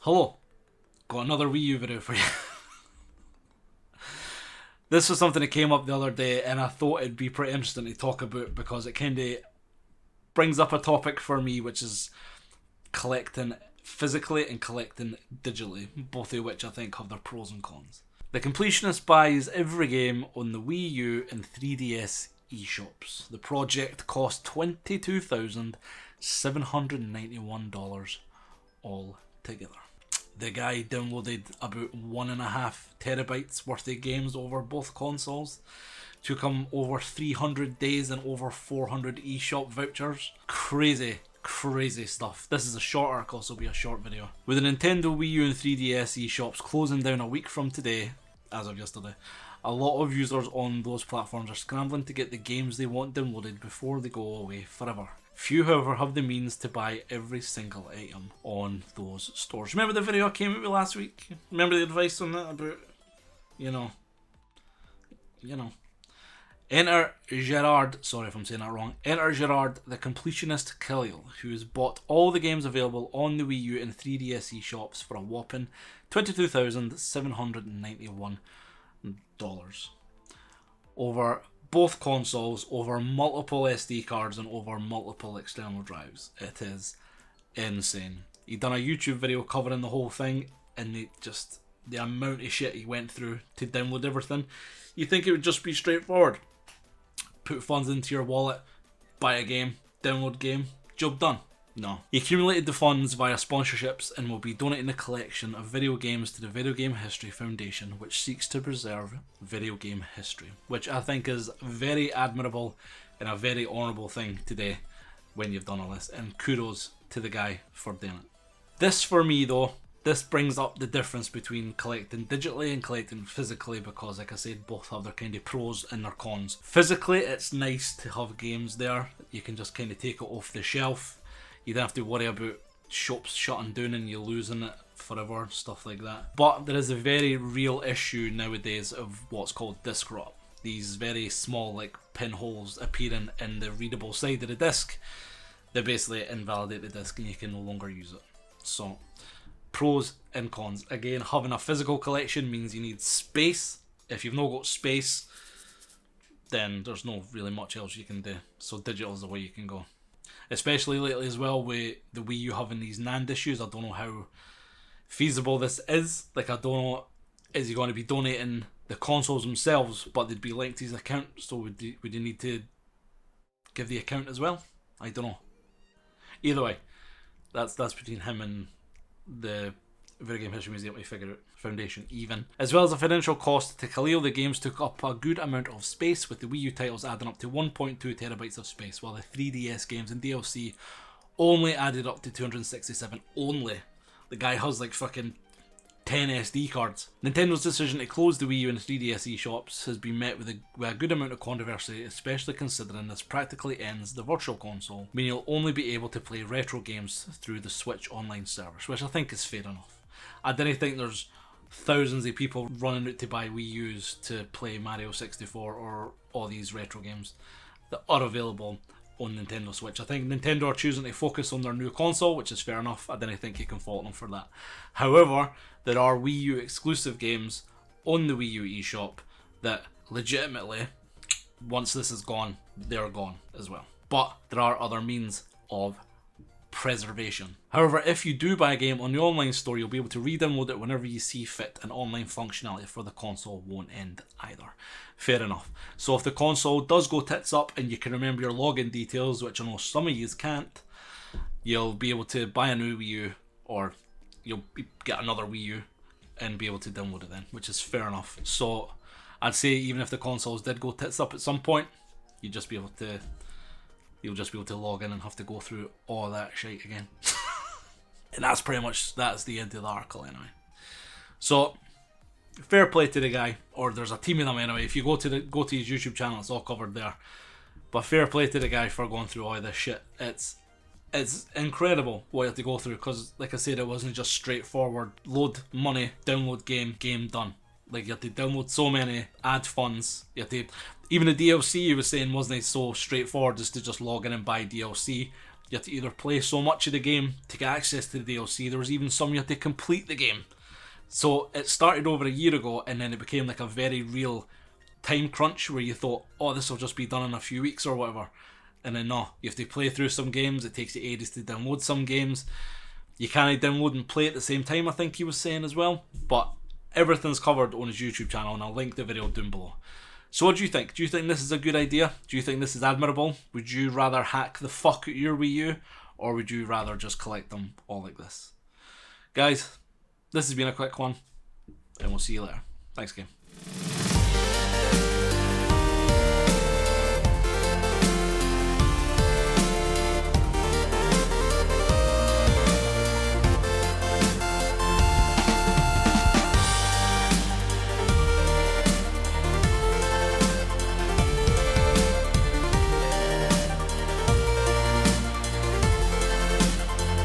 Hello, got another Wii U video for you. This was something that came up the other day and I thought it'd be pretty interesting to talk about because it kind of brings up a topic for me, which is collecting physically and collecting digitally, both of which I think have their pros and cons. The Completionist buys every game on the Wii U and 3DS eShops. The project cost $22,791 all together. The guy downloaded about 1.5 terabytes worth of games over both consoles. Took him over 300 days and over 400 eShop vouchers. Crazy stuff. This is a short article, so it'll be a short video. With the Nintendo Wii U and 3DS eShops closing down a week from today, as of yesterday, a lot of users on those platforms are scrambling to get the games they want downloaded before they go away forever. Few, however, have the means to buy every single item on those stores. Remember the video I came out with last week? Remember the advice on that about, you know. Enter Gerard, sorry if I'm saying that wrong, enter Gerard the Completionist Khalil, who has bought all the games available on the Wii U and 3DS eShops for a whopping $22,791 over both consoles, over multiple SD cards and over multiple external drives. It is insane. He done a YouTube video covering the whole thing, and the amount of shit he went through to download everything. You think it would just be straightforward. Put funds into your wallet, buy a game, download game, job done. No. He accumulated the funds via sponsorships and will be donating a collection of video games to the Video Game History Foundation, which seeks to preserve video game history, which I think is very admirable and a very honourable thing today when you've done all this, and kudos to the guy for doing it. This, for me though, this brings up the difference between collecting digitally and collecting physically because, like I said, both have their kind of pros and their cons. Physically, it's nice to have games there. You can just kind of take it off the shelf. You don't have to worry about shops shutting down and you losing it forever, stuff like that. But there is a very real issue nowadays of what's called disc rot. These very small like pinholes appearing in the readable side of the disc. They basically invalidate the disc and you can no longer use it. So, pros and cons. Again, having a physical collection means you need space. If you've not got space, then there's no really much else you can do. So digital is the way you can go. Especially lately as well with the Wii U having these NAND issues. I don't know how feasible this is. Like, I don't know, is he going to be donating the consoles themselves, but they'd be linked to his account, so would you need to give the account as well? I don't know. Either way, that's between him and the Video Game History Museum to figure out. Foundation even. As well as the financial cost to Khalil, the games took up a good amount of space, with the Wii U titles adding up to 1.2 terabytes of space, while the 3DS games and DLC only added up to 267 only. The guy has like fucking 10 SD cards. Nintendo's decision to close the Wii U and 3DS eShops has been met with a good amount of controversy, especially considering this practically ends the Virtual Console, meaning you'll only be able to play retro games through the Switch online service, which I think is fair enough. I didn't think there's thousands of people running out to buy Wii U's to play Mario 64 or all these retro games that are available on Nintendo Switch. I think Nintendo are choosing to focus on their new console, which is fair enough. I didn't think you can fault them for that. However, there are Wii U exclusive games on the Wii U eShop that legitimately, once this is gone, they're gone as well. But there are other means of preservation. However, if you do buy a game on the online store, you'll be able to re-download it whenever you see fit, and online functionality for the console won't end either. Fair enough. So if the console does go tits up and you can remember your login details, which I know some of you can't, you'll be able to buy a new Wii U, or you'll get another Wii U and be able to download it then, which is fair enough. So I'd say even if the consoles did go tits up at some point, you'll just be able to log in and have to go through all that shit again. And that's the end of the article anyway. So, fair play to the guy, or there's a team of them anyway. If you go to his YouTube channel, it's all covered there. But fair play to the guy for going through all this shit. It's incredible what you have to go through, because like I said, it wasn't just straightforward load money, download game done. Like, you have to download so many, add funds, you have to, even the DLC he was saying wasn't so straightforward as to just log in and buy DLC. You had to either play so much of the game to get access to the DLC. There was even some you had to complete the game. So it started over a year ago, and then it became like a very real time crunch where you thought, oh, this will just be done in a few weeks or whatever. And then no, you have to play through some games. It takes you ages to download some games. You can't download and play at the same time, I think he was saying as well. But everything's covered on his YouTube channel, and I'll link the video down below. So what do you think? Do you think this is a good idea? Do you think this is admirable? Would you rather hack the fuck out your Wii U, or would you rather just collect them all like this? Guys, this has been a quick one, and we'll see you later. Thanks, game.